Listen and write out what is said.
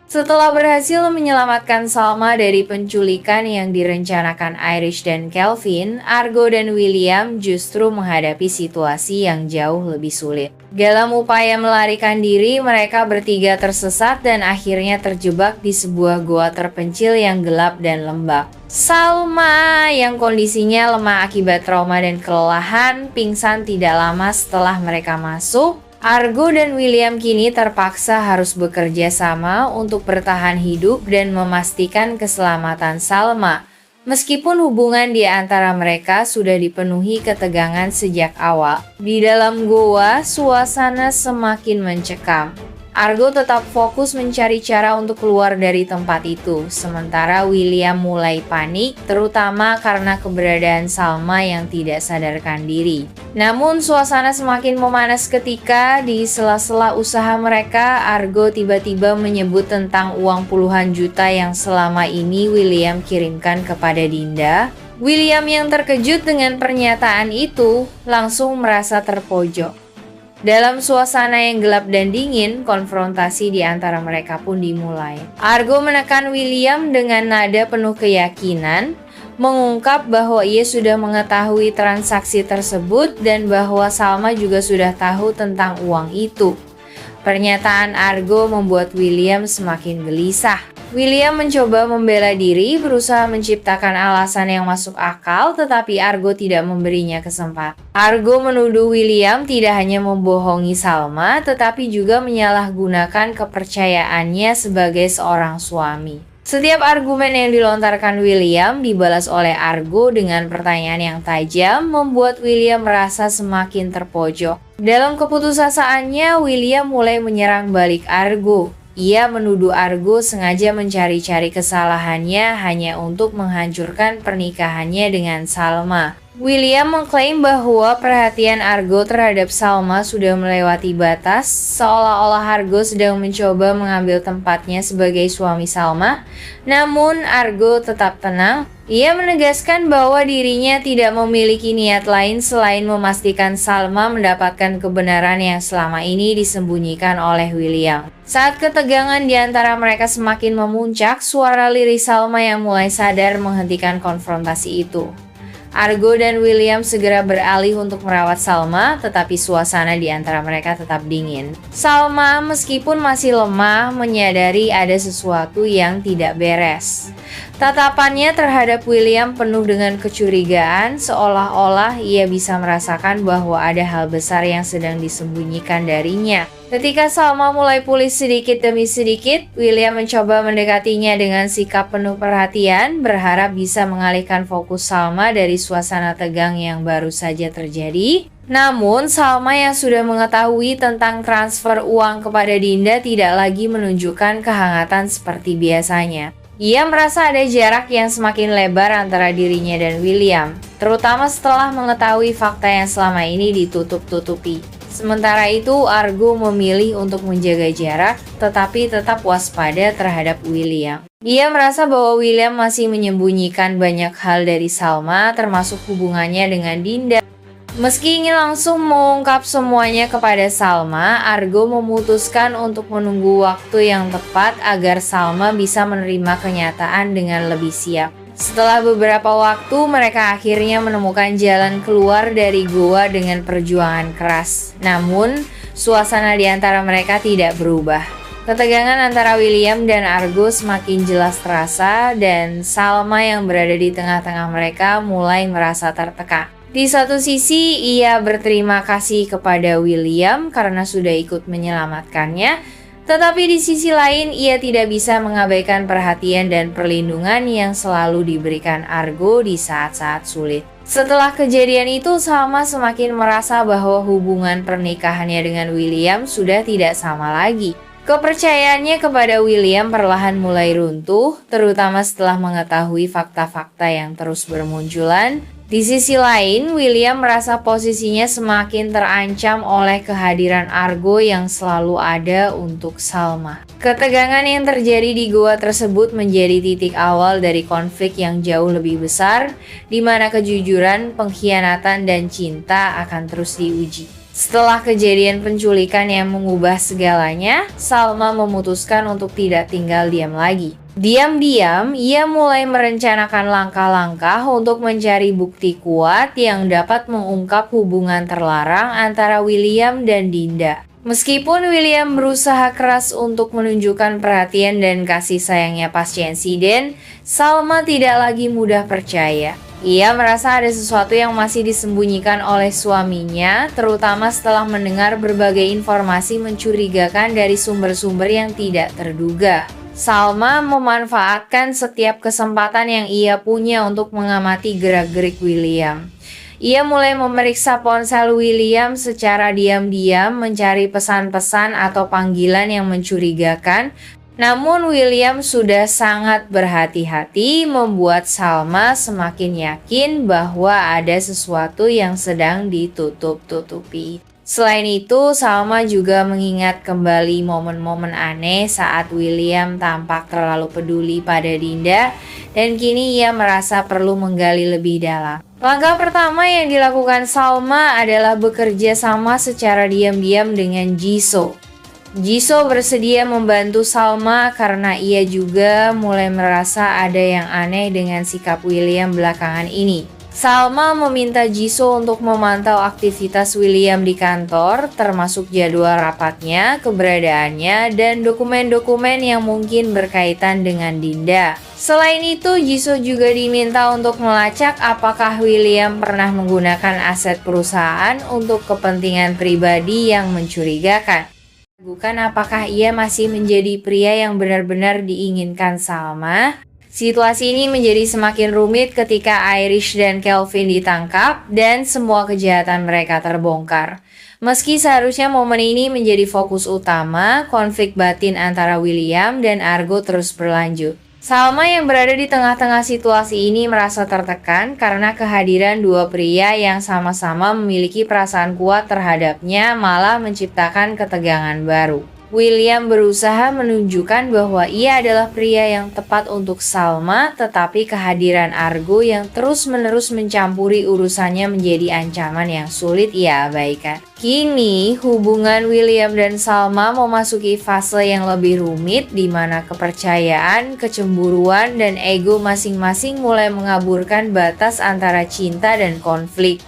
Setelah berhasil menyelamatkan Salma dari penculikan yang direncanakan Irish dan Kelvin, Argo dan William justru menghadapi situasi yang jauh lebih sulit. Dalam upaya melarikan diri, mereka bertiga tersesat dan akhirnya terjebak di sebuah gua terpencil yang gelap dan lembab. Salma, yang kondisinya lemah akibat trauma dan kelelahan, pingsan tidak lama setelah mereka masuk. Argo dan William kini terpaksa harus bekerja sama untuk bertahan hidup dan memastikan keselamatan Salma. Meskipun hubungan di antara mereka sudah dipenuhi ketegangan sejak awal, di dalam goa suasana semakin mencekam. Argo tetap fokus mencari cara untuk keluar dari tempat itu, sementara William mulai panik, terutama karena keberadaan Salma yang tidak sadarkan diri. Namun suasana semakin memanas ketika di sela-sela usaha mereka, Argo tiba-tiba menyebut tentang uang puluhan juta yang selama ini William kirimkan kepada Dinda. William yang terkejut dengan pernyataan itu langsung merasa terpojok. Dalam suasana yang gelap dan dingin, konfrontasi di antara mereka pun dimulai. Argo menekan William dengan nada penuh keyakinan, mengungkap bahwa ia sudah mengetahui transaksi tersebut dan bahwa Salma juga sudah tahu tentang uang itu. Pernyataan Argo membuat William semakin gelisah. William mencoba membela diri, berusaha menciptakan alasan yang masuk akal, tetapi Argo tidak memberinya kesempatan. Argo menuduh William tidak hanya membohongi Salma, tetapi juga menyalahgunakan kepercayaannya sebagai seorang suami. Setiap argumen yang dilontarkan William dibalas oleh Argo dengan pertanyaan yang tajam, membuat William merasa semakin terpojok. Dalam keputusasaannya, William mulai menyerang balik Argo. Ia menuduh Argo sengaja mencari-cari kesalahannya hanya untuk menghancurkan pernikahannya dengan Salma. William mengklaim bahwa perhatian Argo terhadap Salma sudah melewati batas, seolah-olah Argo sedang mencoba mengambil tempatnya sebagai suami Salma. Namun Argo tetap tenang. Ia menegaskan bahwa dirinya tidak memiliki niat lain selain memastikan Salma mendapatkan kebenaran yang selama ini disembunyikan oleh William. Saat ketegangan di antara mereka semakin memuncak, suara lirih Salma yang mulai sadar menghentikan konfrontasi itu. Argo dan William segera beralih untuk merawat Salma, tetapi suasana di antara mereka tetap dingin. Salma, meskipun masih lemah, menyadari ada sesuatu yang tidak beres. Tatapannya terhadap William penuh dengan kecurigaan, seolah-olah ia bisa merasakan bahwa ada hal besar yang sedang disembunyikan darinya. Ketika Salma mulai pulih sedikit demi sedikit, William mencoba mendekatinya dengan sikap penuh perhatian, berharap bisa mengalihkan fokus Salma dari suasana tegang yang baru saja terjadi. Namun, Salma yang sudah mengetahui tentang transfer uang kepada Dinda tidak lagi menunjukkan kehangatan seperti biasanya. Ia merasa ada jarak yang semakin lebar antara dirinya dan William, terutama setelah mengetahui fakta yang selama ini ditutup-tutupi. Sementara itu, Argo memilih untuk menjaga jarak, tetapi tetap waspada terhadap William. Ia merasa bahwa William masih menyembunyikan banyak hal dari Salma, termasuk hubungannya dengan Dinda. Meski ingin langsung mengungkap semuanya kepada Salma, Argo memutuskan untuk menunggu waktu yang tepat agar Salma bisa menerima kenyataan dengan lebih siap. Setelah beberapa waktu, mereka akhirnya menemukan jalan keluar dari goa dengan perjuangan keras. Namun, suasana di antara mereka tidak berubah. Ketegangan antara William dan Argo semakin jelas terasa, dan Salma yang berada di tengah-tengah mereka mulai merasa tertekan. Di satu sisi, ia berterima kasih kepada William karena sudah ikut menyelamatkannya, tetapi di sisi lain, ia tidak bisa mengabaikan perhatian dan perlindungan yang selalu diberikan Argo di saat-saat sulit. Setelah kejadian itu, Salma semakin merasa bahwa hubungan pernikahannya dengan William sudah tidak sama lagi. Kepercayaannya kepada William perlahan mulai runtuh, terutama setelah mengetahui fakta-fakta yang terus bermunculan. Di sisi lain, William merasa posisinya semakin terancam oleh kehadiran Argo yang selalu ada untuk Salma. Ketegangan yang terjadi di gua tersebut menjadi titik awal dari konflik yang jauh lebih besar, di mana kejujuran, pengkhianatan, dan cinta akan terus diuji. Setelah kejadian penculikan yang mengubah segalanya, Salma memutuskan untuk tidak tinggal diam lagi. Diam-diam, ia mulai merencanakan langkah-langkah untuk mencari bukti kuat yang dapat mengungkap hubungan terlarang antara William dan Dinda. Meskipun William berusaha keras untuk menunjukkan perhatian dan kasih sayangnya pasca insiden, Salma tidak lagi mudah percaya. Ia merasa ada sesuatu yang masih disembunyikan oleh suaminya, terutama setelah mendengar berbagai informasi mencurigakan dari sumber-sumber yang tidak terduga. Salma memanfaatkan setiap kesempatan yang ia punya untuk mengamati gerak-gerik William. Ia mulai memeriksa ponsel William secara diam-diam, mencari pesan-pesan atau panggilan yang mencurigakan. Namun William sudah sangat berhati-hati, membuat Salma semakin yakin bahwa ada sesuatu yang sedang ditutup-tutupi. Selain itu, Salma juga mengingat kembali momen-momen aneh saat William tampak terlalu peduli pada Dinda, dan kini ia merasa perlu menggali lebih dalam. Langkah pertama yang dilakukan Salma adalah bekerja sama secara diam-diam dengan Jisoo. Jisoo bersedia membantu Salma karena ia juga mulai merasa ada yang aneh dengan sikap William belakangan ini. Salma meminta Jisoo untuk memantau aktivitas William di kantor, termasuk jadwal rapatnya, keberadaannya, dan dokumen-dokumen yang mungkin berkaitan dengan Dinda. Selain itu, Jisoo juga diminta untuk melacak apakah William pernah menggunakan aset perusahaan untuk kepentingan pribadi yang mencurigakan. Bukan apakah ia masih menjadi pria yang benar-benar diinginkan Salma. Situasi ini menjadi semakin rumit ketika Irish dan Kelvin ditangkap dan semua kejahatan mereka terbongkar. Meski seharusnya momen ini menjadi fokus utama, konflik batin antara William dan Argo terus berlanjut. Salma yang berada di tengah-tengah situasi ini merasa tertekan karena kehadiran dua pria yang sama-sama memiliki perasaan kuat terhadapnya malah menciptakan ketegangan baru. William berusaha menunjukkan bahwa ia adalah pria yang tepat untuk Salma, tetapi kehadiran Argo yang terus-menerus mencampuri urusannya menjadi ancaman yang sulit ia abaikan. Kini, hubungan William dan Salma memasuki fase yang lebih rumit di mana kepercayaan, kecemburuan, dan ego masing-masing mulai mengaburkan batas antara cinta dan konflik.